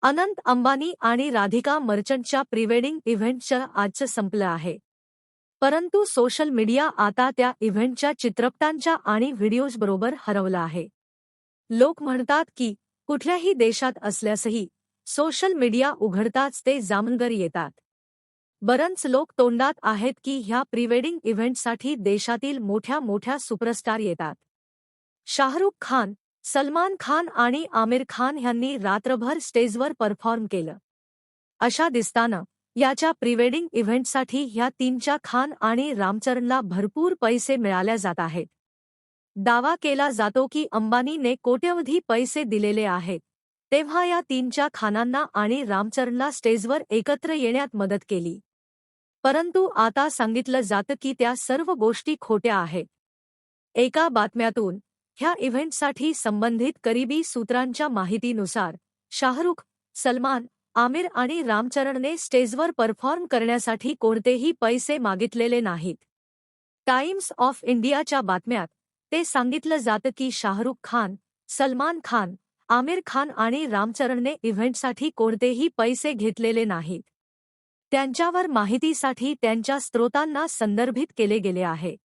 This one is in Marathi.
अनंत अंबानी आणि राधिका मर्चंटच्या प्रीवेडिंग इव्हेंटचं आजचं संपलं आहे. परंतु सोशल मीडिया आता त्या इव्हेंटच्या चित्रपटांच्या आणि व्हिडिओजबरोबर हरवला आहे. लोक म्हणतात की कुठल्याही देशात असल्यासही सोशल मीडिया उघडताच ते जामनगर येतात. बरेच लोक तोंडात आहेत की ह्या प्रीवेडिंग इव्हेंटसाठी देशातील मोठ्या मोठ्या सुपरस्टार येतात. शाहरुख खान, सलमान खान आणि आमिर खान यांनी रात्रभर स्टेजवर परफॉर्म केलं. अशा दिसतानं याच्या प्रीवेडिंग इव्हेंटसाठी ह्या तीनच्या खान आणि रामचरणला भरपूर पैसे मिळाल्या जात आहेत. दावा केला जातो की अंबानीने कोट्यवधी पैसे दिलेले आहेत, तेव्हा या तीनच्या खानांना आणि रामचरणला स्टेजवर एकत्र येण्यात मदत केली. परंतु आता सांगितलं जातं की त्या सर्व गोष्टी खोट्या आहेत. एका बातम्यातून ह्या इव्हेंटसाठी संबंधित करीबी सूत्रांच्या माहितीनुसार शाहरुख, सलमान, आमिर आणि रामचरणने स्टेजवर परफॉर्म करण्यासाठी कोणतेही पैसे मागितलेले नाहीत. टाइम्स ऑफ इंडियाच्या बातम्यात ते सांगितलं जातं की शाहरुख खान, सलमान खान, आमिर खान आणि रामचरणने इव्हेंटसाठी कोणतेही पैसे घेतलेले नाहीत. त्यांच्यावर माहितीसाठी त्यांच्या स्रोतांना संदर्भित केले गेले आहे.